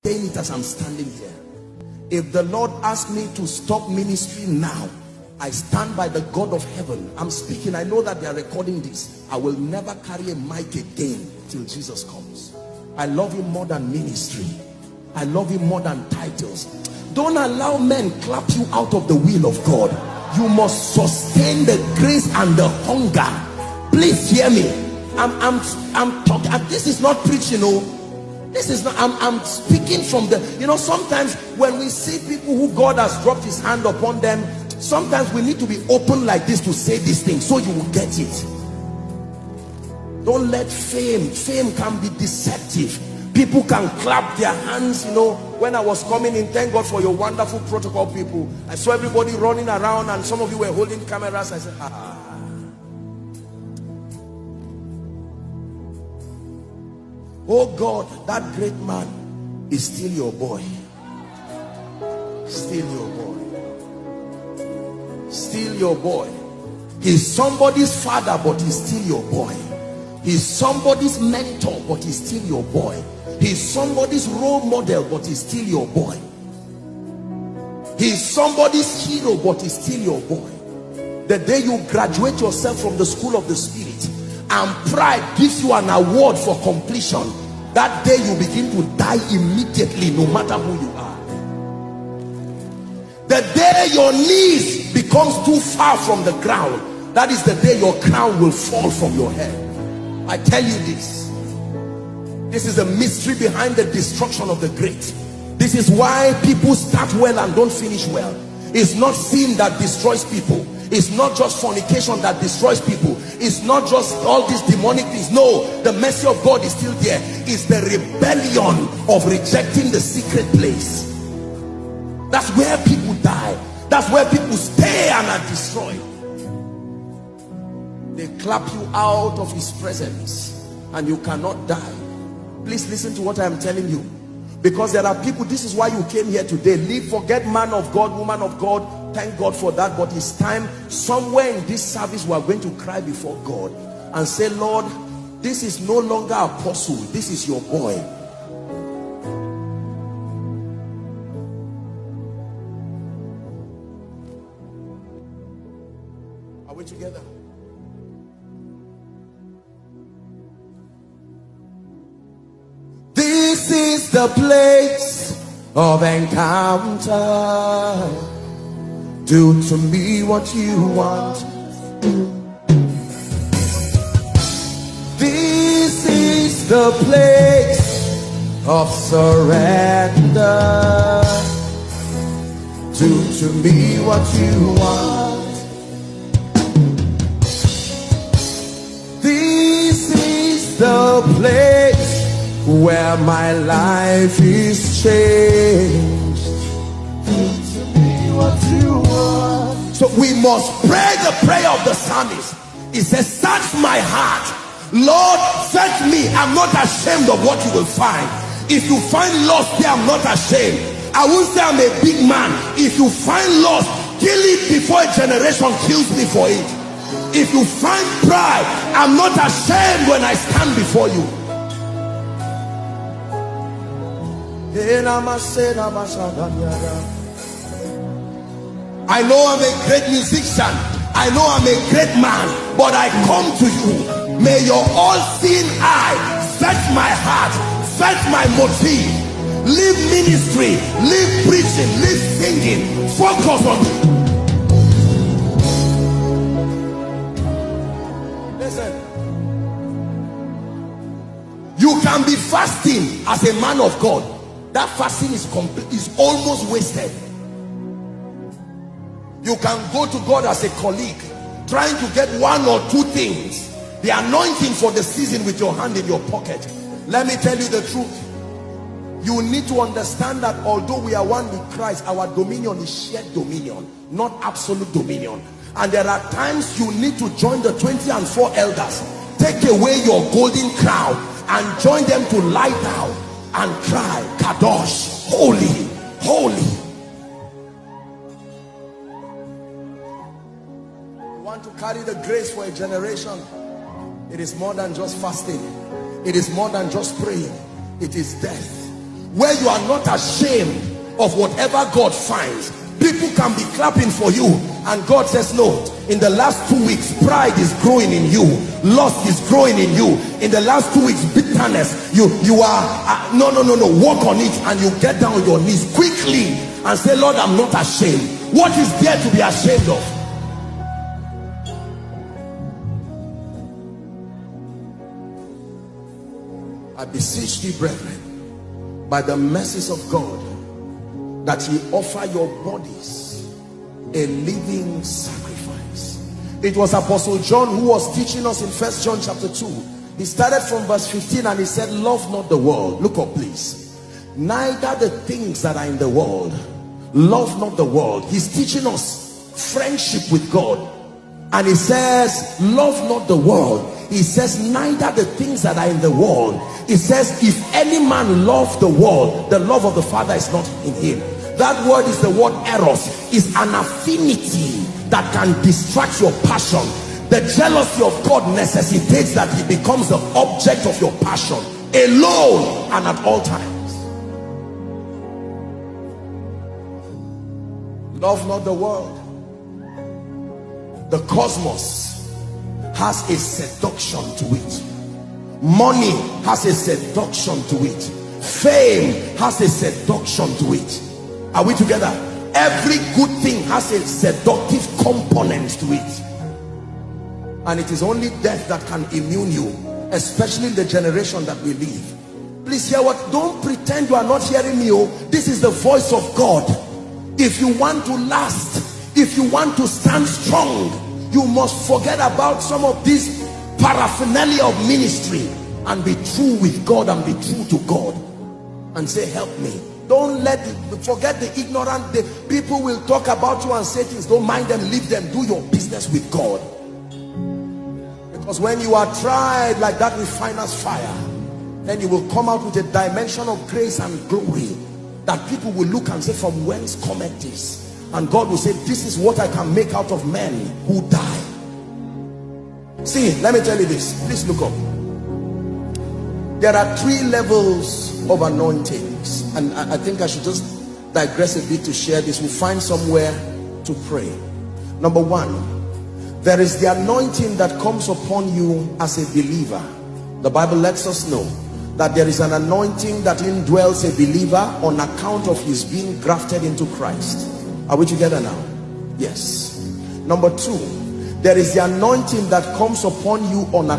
saying it as I'm standing here. If the Lord asked me to stop ministry now, I stand by the God of heaven. I'm speaking. I know that they are recording this. I will never carry a mic again till Jesus comes. I love him more than ministry. I love him more than titles. Don't allow men clap you out of the will of God. You must sustain the grace and the hunger. Please hear me. I'm talking. This is not preaching. This is not. I'm speaking from the. Sometimes when we see people who God has dropped his hand upon them, sometimes we need to be open like this to say these things so you will get it. Don't let fame can be deceptive. People can clap their hands. When I was coming in, thank God for your wonderful protocol people. I saw everybody running around and some of you were holding cameras. I said, oh God, that great man is still your boy. Still your boy. Still your boy. He's somebody's father, but he's still your boy. He's somebody's mentor, but he's still your boy. He's somebody's role model, but he's still your boy. He's somebody's hero, but he's still your boy. The day you graduate yourself from the school of the spirit and pride gives you an award for completion, that day you begin to die immediately, no matter who you are. The day your knees becomes too far from the ground, that is the day your crown will fall from your head. I tell you this. This is a mystery behind the destruction of the great. This is why people start well and don't finish well. It's not sin that destroys people. It's not just fornication that destroys people. It's not just all these demonic things. No, the mercy of God is still there. It's the rebellion of rejecting the secret place. That's where people die. That's where people stay and are destroyed. They clap you out of his presence and you cannot die. Please listen to what I am telling you, because there are people. This is why you came here today. Forget man of God, woman of God. Thank God for that. But it's time, somewhere in this service, we are going to cry before God and say, Lord, this is no longer apostle. This is your boy. Are we together? This is the place of encounter. Do to me what you want. This is the place of surrender. Do to me what you want. This is the place where my life is changed. Do to me what you want. So we must pray the prayer of the psalmist. It says, search my heart, Lord, search me. I'm not ashamed of what you will find. If you find loss there, I'm not ashamed. I won't say I'm a big man. If you find loss, kill it before a generation kills me for it. If you find pride, I'm not ashamed when I stand before you. I know I'm a great musician. I know I'm a great man. But I come to you. May your all-seeing eye search my heart, search my motive. Leave ministry, leave preaching, leave singing. Focus on me. Listen. You can be fasting as a man of God. That fasting is almost wasted. You can go to God as a colleague, trying to get one or two things. The anointing for the season with your hand in your pocket. Let me tell you the truth. You need to understand that although we are one with Christ, our dominion is shared dominion, not absolute dominion. And there are times you need to join the 20 and 4 elders. Take away your golden crown and join them to lie down and cry, Kadosh, holy, holy. You want to carry the grace for a generation. It is more than just fasting. It is more than just praying. It is death. where you are not ashamed of whatever God finds. People can be clapping for you, and God says, no, in the last 2 weeks, pride is growing in you, lust is growing in you. In the last 2 weeks, bitterness, you are no, work on it. And you get down on your knees quickly and say, Lord, I'm not ashamed. What is there to be ashamed of? I beseech thee, brethren, by the mercies of God, that ye offer your bodies a living sacrifice. It was Apostle John who was teaching us in 1 John chapter 2. He started from verse 15 and he said, love not the world. Look up, please. Neither the things that are in the world. Love not the world. He's teaching us friendship with God. And he says, love not the world. He says, neither the things that are in the world. He says, if any man love the world, the love of the Father is not in him. That word is the word eros. Is an affinity that can distract your passion. The jealousy of God necessitates that he becomes the object of your passion, alone and at all times. Love not the world. The cosmos has a seduction to it. Money has a seduction to it. Fame has a seduction to it. Are we together? Every good thing has a seductive component to it. And it is only death that can immune you, especially in the generation that we live. Please hear what, don't pretend you are not hearing me. Oh, this is the voice of God. If you want to last, if you want to stand strong, you must forget about some of this paraphernalia of ministry and be true with God and be true to God and say, help me. Don't let it, forget the ignorant. The people will talk about you and say things. Don't mind them, leave them. Do your business with God. Because when you are tried like that refiner's fire, then you will come out with a dimension of grace and glory that people will look and say, from whence cometh this? And God will say, this is what I can make out of men who die. See, let me tell you this. Please look up. There are 3 levels of anointings, and I think I should just digress a bit to share this. We'll find somewhere to pray. Number 1, there is the anointing that comes upon you as a believer. The Bible lets us know that there is an anointing that indwells a believer on account of his being grafted into Christ. Are we together now? Yes. Number 2, there is the anointing that comes upon you on account